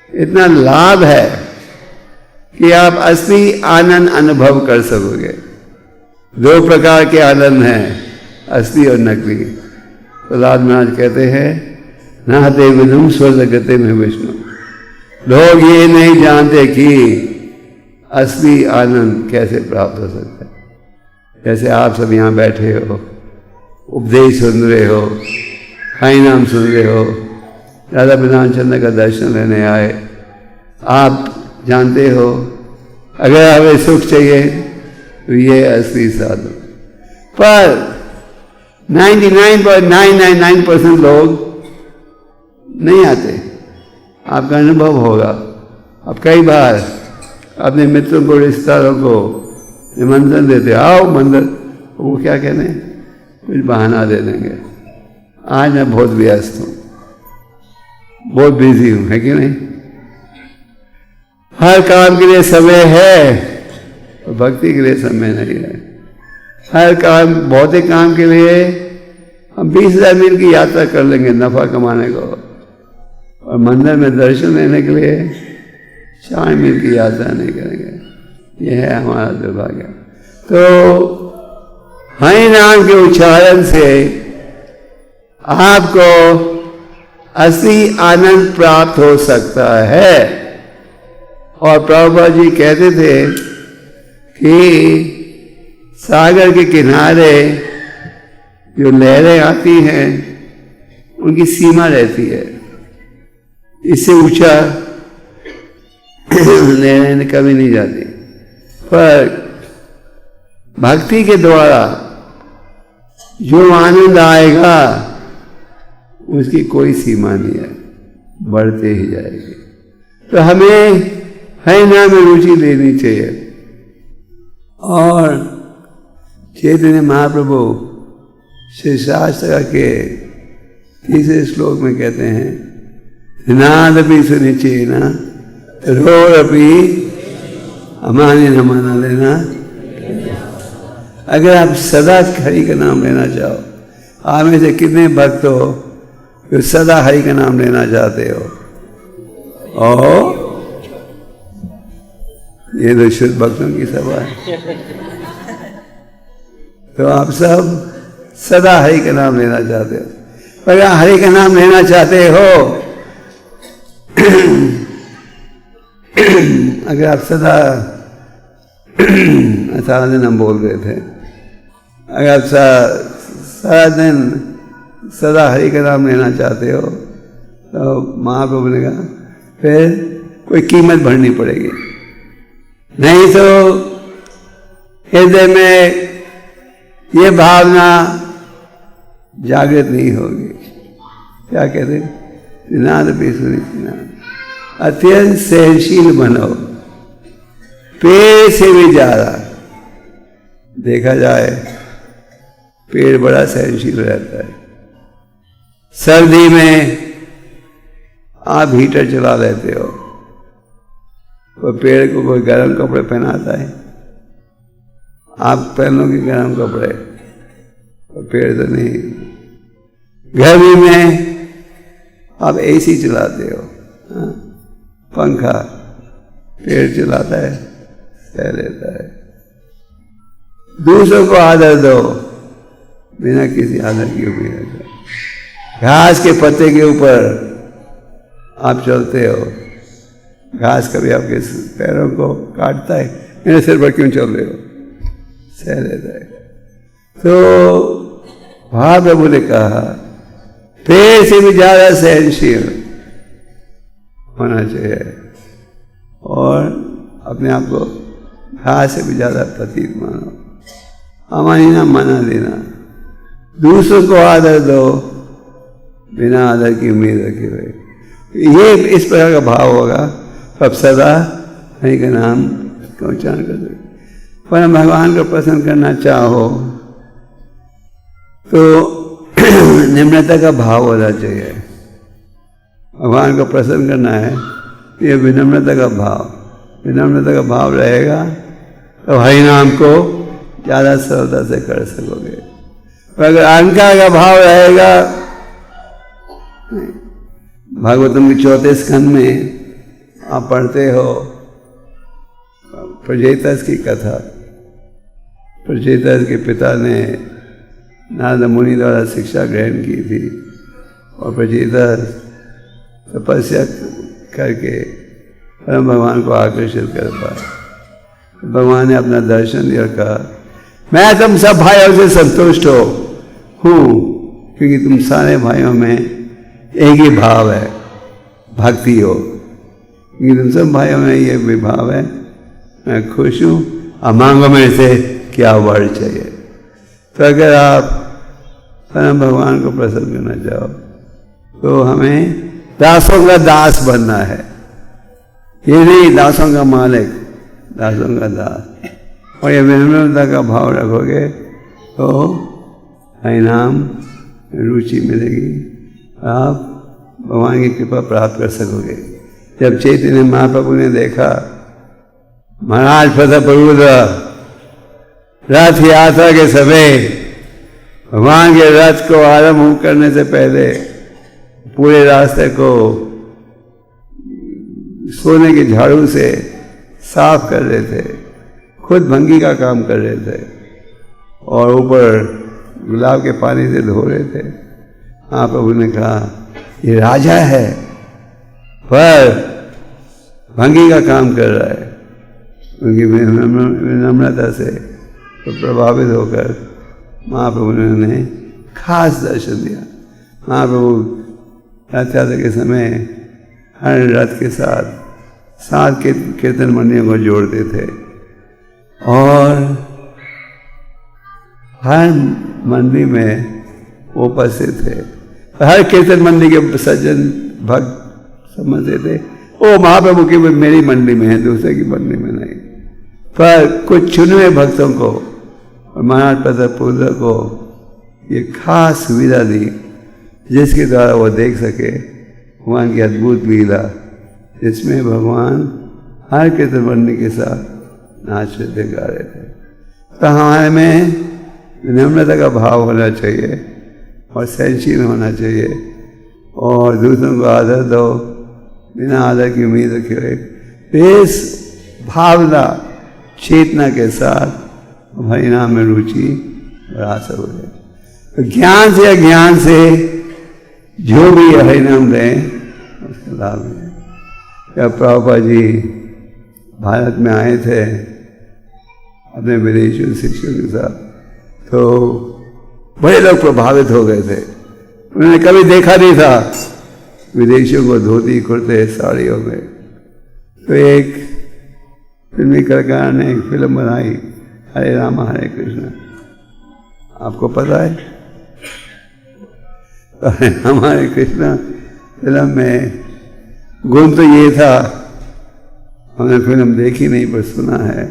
इतना लाभ है कि आप असली आनंद अनुभव कर सकोगे। 2 प्रकार के आनंद हैं, असली और नकली। प्रहलाद महाराज कहते हैं नाते विदुम स्वर्ग गते में विष्णु। लोग ये नहीं जानते कि असली आनंद कैसे प्राप्त हो सकता है। जैसे आप सब यहाँ बैठे हो, उपदेश सुन रहे हो, हरि नाम सुन रहे हो, राधा वृंदावन चंद्र का दर्शन लेने आए, आप जानते हो अगर हमें सुख चाहिए तो ये असली साधन। पर 99.999% लोग नहीं आते। आपका अनुभव होगा, आप कई बार अपने मित्रों को, रिश्तेदारों को निमंत्रण देते, आओ मंदिर, वो क्या कहते हैं, कुछ बहाना दे देंगे, आज मैं बहुत व्यस्त हूँ, बहुत बिजी हूँ, है कि नहीं? हर काम के लिए समय है और भक्ति के लिए समय नहीं है। हर काम, भौतिक काम के लिए हम 20,000 मील की यात्रा कर लेंगे नफा कमाने को, और मंदिर में दर्शन लेने के लिए 4 मील की यात्रा नहीं करेंगे। यह है हमारा दुर्भाग्य। तो हरि नाम के उच्चारण से आपको असली आनंद प्राप्त हो सकता है। और प्रभुपाद जी कहते थे कि सागर के किनारे जो लहरें आती हैं उनकी सीमा रहती है, इससे ऊंचा लहरें कभी नहीं जाती। पर भक्ति के द्वारा जो आनंद आएगा उसकी कोई सीमा नहीं है, बढ़ते ही जाएगी। तो हमें हरि नाम में रुचि लेनी चाहिए। और चैतन्य महाप्रभु श्री शास्त्र के 3 श्लोक में कहते हैं नादपि सुनिचेन रोरपि अमानी न माना लेना। अगर आप सदा हरि का नाम लेना चाहो, आप में से कितने भक्त हो जो सदा हरि का नाम लेना चाहते हो? और ये तो शुद्ध भक्तों की सभा है। तो आप सब सदा हरि का नाम लेना चाहते हो। अगर हरि का नाम लेना चाहते हो, अगर आप सदा सारा दिन हम बोल रहे थे, अगर आप सारा दिन सदा हरि का नाम लेना चाहते हो तो महाप्रभु ने कहा फिर कोई कीमत भरनी पड़ेगी, नहीं तो हृदय में ये भावना जागृत नहीं होगी। क्या कहते हैं? निनाद भी सुनी, अत्यंत सहनशील बनो, पेड़ से भी ज्यादा। देखा जाए पेड़ बड़ा सहनशील रहता है। सर्दी में आप हीटर चला लेते हो, तो पेड़ को कोई गर्म कपड़े पहनाता है? आप पहनोगे गर्म कपड़े, तो पेड़ तो नहीं। गर्मी में आप एसी चलाते हो, पंखा, पेड़ चलाता है, सह लेता है। दूसरों को आदर दो बिना किसी आदर की उम्मीद रखे। घास के पत्ते के ऊपर आप चलते हो, घास कभी आपके पैरों को काटता है? मेरे सिर पर क्यों चल रहे हो? सह लेता है। तो महाप्रभु ने कहा पेड़ से भी ज्यादा सहनशील होना चाहिए और अपने आप को घास से भी ज्यादा पतित मानो। हमारी ना मना देना, दूसरों को आदर दो बिना आदर की उम्मीद रखे हुए। ये इस प्रकार का भाव होगा, अब सदा हरि का नाम का उच्चारण कर दो। पर भगवान को प्रसन्न करना चाहो तो निम्रता का भाव होना चाहिए। भगवान को प्रसन्न करना है, ये विनम्रता का भाव, विनम्रता का भाव रहेगा तो हरि नाम को ज़्यादा सरलता से कर सकोगे। और अगर अहंकार का भाव रहेगा, भागवतम के 4थे स्कंद में आप पढ़ते हो प्रजेतस की कथा। प्रजेतस के पिता ने नारद मुनि द्वारा शिक्षा ग्रहण की थी और प्रजेतस तपस्या करके परम भगवान को आकर्षित कर पाए। भगवान ने अपना दर्शन दिया और कहा मैं तुम सब भाइयों से संतुष्ट हूँ क्योंकि तुम सारे भाइयों में एक ही भाव है, भक्ति हो। क्योंकि तुम सब भाइयों में ये विभाव है, मैं खुश हूँ। अब मांगो मेरे से क्या वर चाहिए। तो अगर आप परम भगवान को प्रसन्न करना चाहो तो हमें दासों का दास बनना है, ये नहीं दासों का मालिक, दासों का दास। और ये विनम्रता का भाव रखोगे तो हरि नाम रुचि मिलेगी, आप भगवान की कृपा प्राप्त कर सकोगे। जब चैतन्य महाप्रभु ने देखा महाराज प्रतापरुद्र रथ यात्रा के समय भगवान के रथ को आरंभ करने से पहले पूरे रास्ते को सोने के झाड़ू से साफ कर रहे थे, खुद भंगी का काम कर रहे थे और ऊपर गुलाब के पानी से धो रहे थे। महाप्रभु ने कहा ये राजा है पर भंगी का काम कर रहा है। उनकी विनम्रता से तो प्रभावित होकर महाप्रभु ने उन्हें खास दर्शन दिया। महाप्रभु रथ यात्रा के समय हर रथ के साथ 7 कीर्तन मंडलियों को जोड़ते थे और हर मंडली में उपस्थित थे। हर कीर्तन मंडली के सज्जन भक्त समझते थे ओ महाप्रभु की मेरी मंडली में है, दूसरे की मंडली में नहीं। पर कुछ चुने भक्तों को और महाराज प्रतापरुद्र को ये खास सुविधा दी जिसके द्वारा वो देख सके भगवान की अद्भुत लीला, जिसमें भगवान हर कीर्तन मंडली के साथ नाच रहे थे, गा रहे थे। तो हमारे में विनम्रता का भाव होना चाहिए और सहनशील होना चाहिए और दूसरों को आदर दो बिना आदर की उम्मीद रखे हुए। इस भावना चेतना के साथ हरि नाम में रुचि बड़ा असर हो जाए। तो ज्ञान से अज्ञान से जो भी हरि नाम दें उसका लाभ है। जब प्रभुपाद जी भारत में आए थे अपने विदेशी शिष्यों के साथ, तो बड़े लोग प्रभावित हो गए थे। उन्होंने कभी देखा नहीं था विदेशियों को धोती कुर्ते साड़ियों में। तो एक फिल्मी कलाकार ने एक फिल्म बनाई, हरे राम हरे कृष्ण, आपको पता है? हमारे कृष्ण फिल्म में गुण तो ये था, हमने फिल्म देखी नहीं पर सुना है,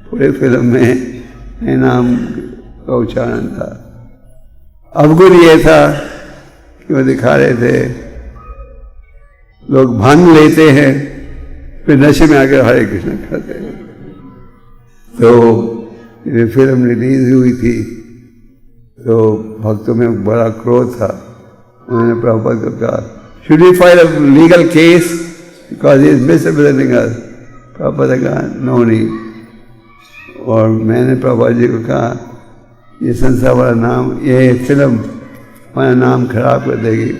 पूरे फिल्म में हरे नाम का उच्चारण था। अवगुण ये था कि वो दिखा रहे थे लोग भांग लेते हैं फिर नशे में आकर हरे कृष्ण करते हैं। तो ये फिल्म रिलीज हुई थी तो भक्तों में बड़ा क्रोध था। उन्होंने प्रभुपाद को कहा, should we file a legal case because he is misrepresenting us? Prabhupada ने कहा नो नहीं। और मैंने प्रभुपाद जी को कहा ये संस्था वाला नाम, ये फिल्म हमारा नाम खराब कर देगी।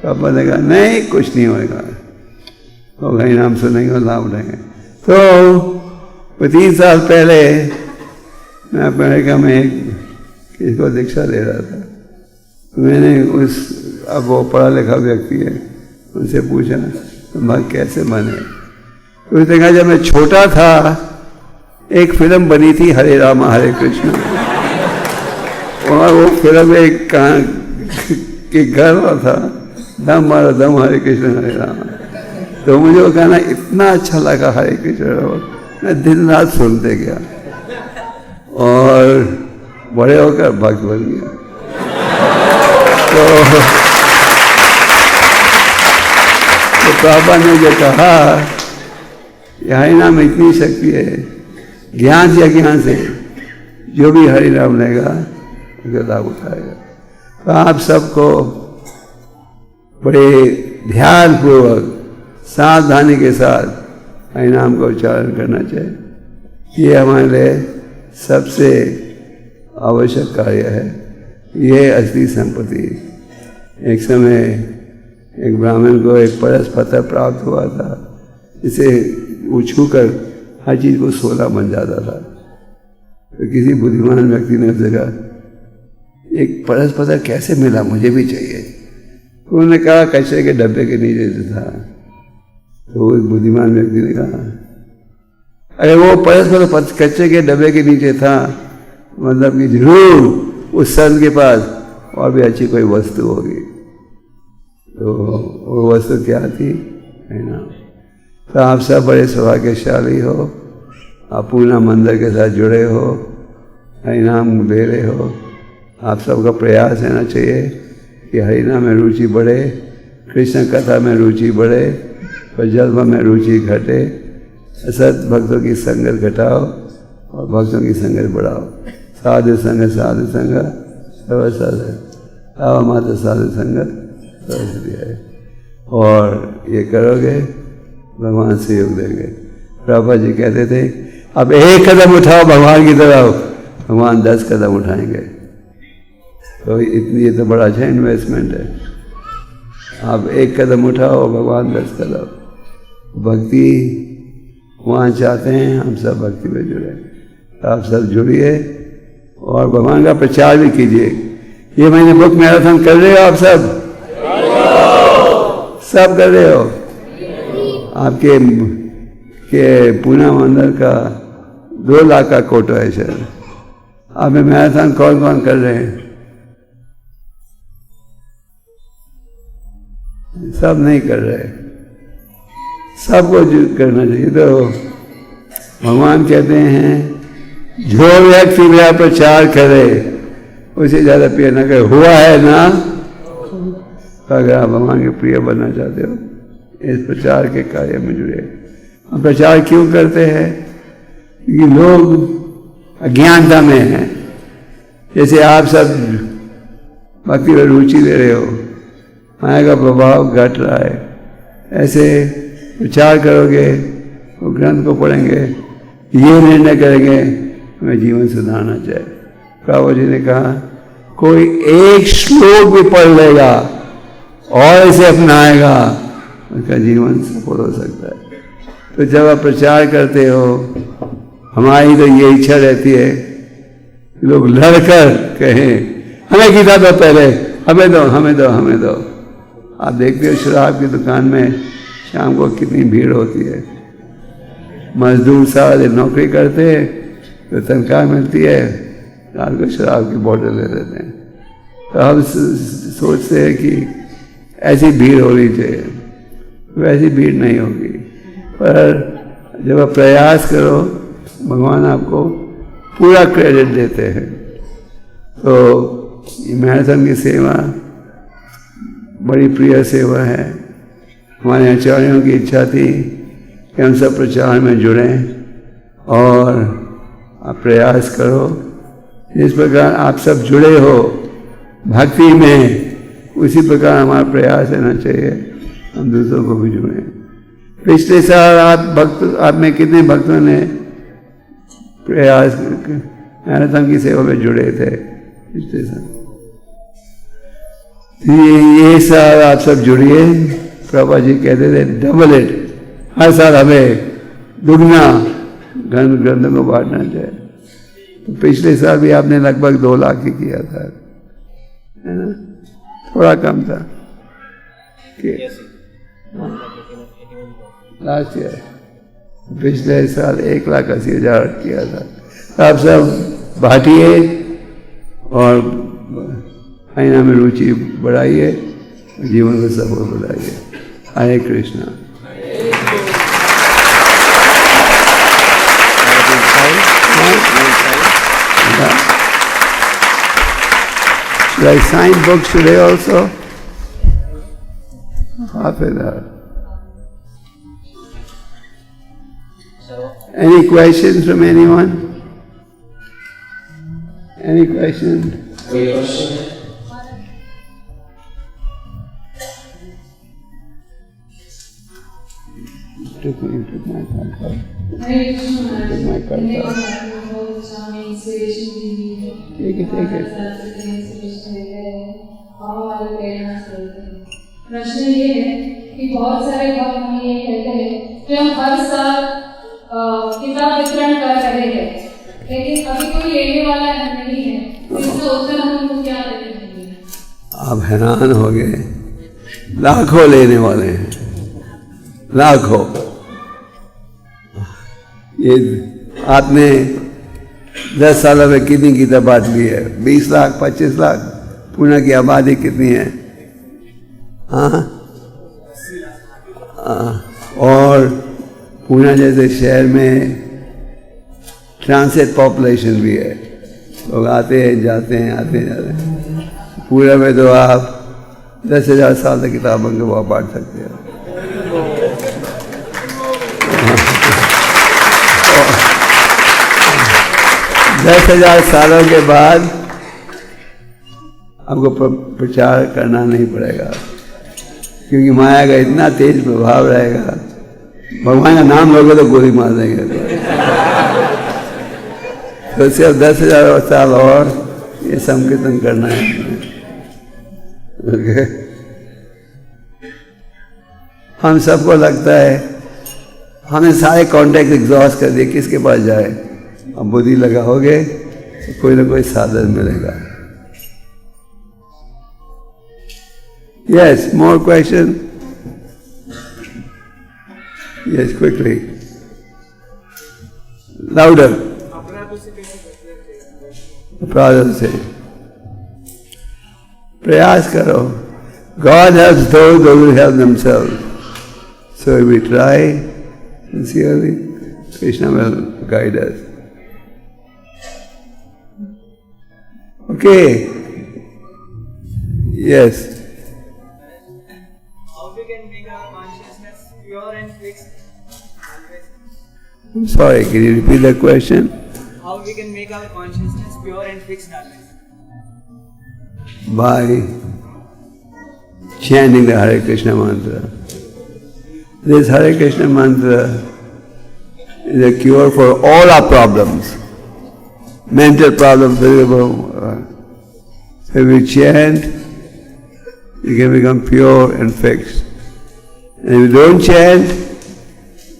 प्रभुपाद ने कहा नहीं कुछ नहीं होगा, तो हरि नाम सुनेंगे और लाभ उठाएंगे। तो 3 साल पहले मैं अमेरिका में किसी को दीक्षा दे रहा था। मैंने अब वो पढ़ा लिखा व्यक्ति है, उनसे पूछा तो भक्त कैसे बने? तो उसने कहा जब मैं छोटा था एक फिल्म बनी थी हरे राम हरे कृष्ण, और वो फिल्म एक कहाँ के घर था, दम मारा दम हरे कृष्ण हरे राम। तो मुझे वो गाना इतना अच्छा लगा हरे कृष्ण, मैं दिन रात सुनते गया और बड़े होकर भक्त बन गया। तो प्रभुपाद ने जो कहा हरि नाम में इतनी शक्ति है, ज्ञान से अज्ञान से जो भी हरि नाम लेगा उसका लाभ उठाएगा। तो आप सबको बड़े ध्यानपूर्वक सावधानी के साथ हरि नाम का उच्चारण करना चाहिए। ये हमारे लिए सबसे आवश्यक कार्य है, ये असली संपत्ति। एक समय एक ब्राह्मण को एक परस पत्र प्राप्त हुआ था, जिसे वो छूकर हर चीज़ को सोना बन जाता था। तो किसी बुद्धिमान व्यक्ति ने उससे कहा एक परस पत्र कैसे मिला, मुझे भी चाहिए। तो उन्होंने कहा कचरे के डब्बे के नीचे से था। तो उस बुद्धिमान व्यक्ति ने कहा अरे वो परस पत्र कचरे के डब्बे के नीचे था, मतलब कि जरूर उस संत के पास और भी अच्छी कोई वस्तु होगी। तो वो वस्तु क्या थी? है ना। तो आप सब बड़े सौभाग्यशाली हो, आप पूर्ण मंदिर के साथ जुड़े हो, हरि नाम ले रहे हो। आप सबका प्रयास रहना चाहिए कि हरि नाम में रुचि बढ़े, कृष्ण कथा में रुचि बढ़े और जन्म में रुचि घटे। असत भक्तों की संगत घटाओ और भक्तों की संगत बढ़ाओ। साधु संग सर्व साधु आवा माता साधु संगत है। और ये करोगे भगवान से योग देंगे। प्रभुपाद जी कहते थे अब एक कदम उठाओ भगवान की तरफ, भगवान 10 कदम उठाएंगे। तो इतनी ये तो बड़ा अच्छा इन्वेस्टमेंट है। आप एक कदम उठाओ भगवान 10 कदम। भक्ति वहाँ चाहते हैं हम सब भक्ति में जुड़े। आप सब जुड़िए और भगवान का प्रचार भी कीजिए। ये महीने बुक मैराथन कर रहे हो आप सब कर रहे हो। आपके पूना मंदिर का 2 लाख का कोटा है सर। आप में मैराथन कौन कौन कर रहे हैं? सब नहीं कर रहे, सबको करना चाहिए। तो भगवान कहते हैं जो व्यक्ति मेरा प्रचार करे उसे ज़्यादा प्रिय न करे। हुआ है ना? अगर आप भगवान के प्रिय बनना चाहते हो इस प्रचार के कार्य में जुड़े। हम प्रचार क्यों करते हैं? क्योंकि लोग अज्ञानता में हैं। जैसे आप सब भक्ति में रुचि ले रहे हो, माया का प्रभाव घट रहा है, ऐसे विचार करोगे, वो ग्रंथ को पढ़ेंगे, ये निर्णय करेंगे हमें जीवन सुधारना चाहिए। प्रभु जी ने कहा कोई एक श्लोक भी पढ़ लेगा और इसे अपनाएगा, उसका जीवन सफल हो सकता है। तो जब आप प्रचार करते हो, हमारी तो ये इच्छा रहती है कि लोग लड़कर कहें हमें गीता दो, पहले हमें दो, हमें दो, हमें दो। आप देखते हो शराब की दुकान में शाम को कितनी भीड़ होती है। मजदूर सारा दिन नौकरी करते हैं, तो तनख्वाह मिलती है, रात को शराब की बोतल ले लेते हैं। तो हम सोचते हैं कि ऐसी भीड़ होनी चाहिए, वैसी भीड़ नहीं होगी। पर जब आप प्रयास करो, भगवान आपको पूरा क्रेडिट देते हैं। तो ये मैराथन की सेवा बड़ी प्रिय सेवा है। हमारे आचार्यों की इच्छा थी कि हम सब प्रचार में जुड़ें और आप प्रयास करो। इस प्रकार आप सब जुड़े हो भक्ति में, उसी प्रकार हमारा प्रयास रहना चाहिए हम दूसरों को भी जुड़ें। पिछले साल आप में कितने भक्तों ने प्रयास मैराथन की सेवा में जुड़े थे पिछले साल? ये साल आप सब जुड़िए। प्रभा जी कहते थे डबल इट, हर साल हमें दुगना ग्रंथों को बांटना चाहिए। तो पिछले साल भी आपने लगभग 2 लाख ही किया था, है ना? थोड़ा कम था कि लास्ट ईयर, पिछले साल 1,80,000 किया था। आप सब बांटिए और हरिनाम में रुचि बढ़ाइए, जीवन को सफल बनाइए। हरे Krishna. Should I sign books today also? Half an hour. Any questions from anyone? Any questions? कोई क्वेश्चन है? Took my card. Hare Krishna Maharaj. Took my card. Take it. प्रश्न ये है कि बहुत सारे भक्त हमें ये कहते हैं कि हम हर साल किताब वितरण कर रहे हैं, लेकिन अभी कोई लेने वाला नहीं है, इसका उत्तर हम उनको क्या देंगे? आप हैरान हो गए, लाखों लेने वाले हैं, लाखों। ये आपने 10 सालों में कितनी किताब बांट ली है? 20 लाख, 25 लाख। पुणे की आबादी कितनी है? हाँ, और पुणे जैसे शहर में ट्रांसिट पॉपुलेशन भी है, लोग आते हैं जाते हैं, आते हैं जाते हैं। पुणे में तो आप 10,000 साल तक किताबों को वहाँ बांट सकते हो। 10,000 सालों के बाद आपको प्रचार करना नहीं पड़ेगा, क्योंकि माया का इतना तेज प्रभाव रहेगा, भगवान का नाम लोगे तो गोली मार देंगे। तो सिर्फ 10,000 साल और ये संकीर्तन करना है। ओके, हम सबको लगता है हमने सारे कॉन्टैक्ट एग्जॉस्ट कर दिए, किसके पास जाए? अब बुद्धि लगाओगे तो कोई ना कोई साधन मिलेगा। Yes, more question? Yes, quickly. Louder. अपराध से प्रयास करो। God helps those who will help themselves. So if we try sincerely, Krishna will guide us. Okay. Yes. I'm sorry, can you repeat the question? How we can make our consciousness pure and fixed always? By chanting the Hare Krishna mantra. This Hare Krishna mantra is a cure for all our problems. mental problem, physical. If you chant, you can become pure and fixed. And if you don't chant,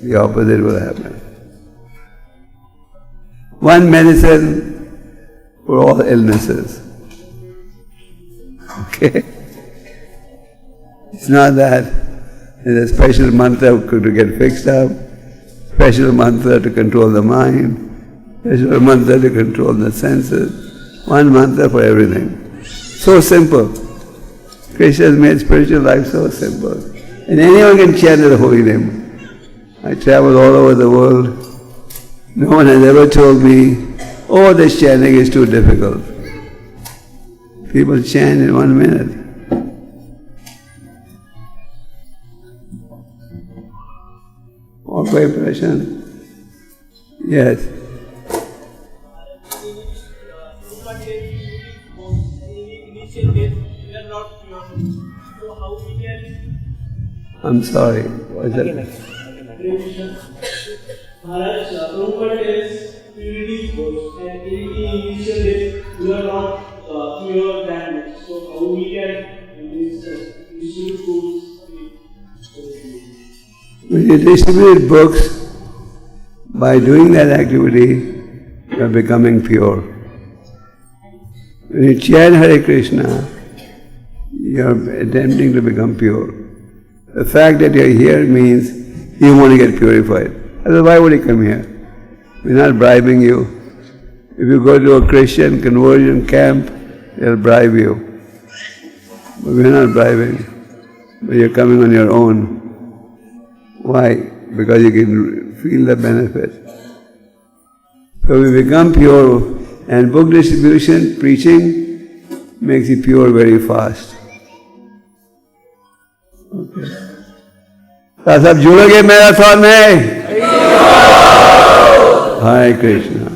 the opposite will happen. One medicine for all illnesses. Okay? It's not that there's a special mantra to get fixed up, special mantra to control the mind, special mantra to control the senses, one mantra for everything. So simple. Krishna has made spiritual life so simple. And anyone can chant the holy name. I travel all over the world. No one has ever told me, oh, this chanting is too difficult. People chant in 1 minute. Or by impression. Yes. I'm sorry. What is that? Maharaj, Prabhupada tells purity goes, and in the initial days you are not pure than it. So how we can distribute foods? When you distribute books, by doing that activity, you are becoming pure. When you chant Hare Krishna, you are attempting to become pure. The fact that you are here means you want to get purified. Otherwise, why would you come here? We're not bribing you. If you go to a Christian conversion camp, they'll bribe you. But we're not bribing. But you're coming on your own. Why? Because you can feel the benefit. So we become pure, and book distribution, preaching, makes you pure very fast. Okay. सब जुड़ोगे marathon में? Hare Krishna.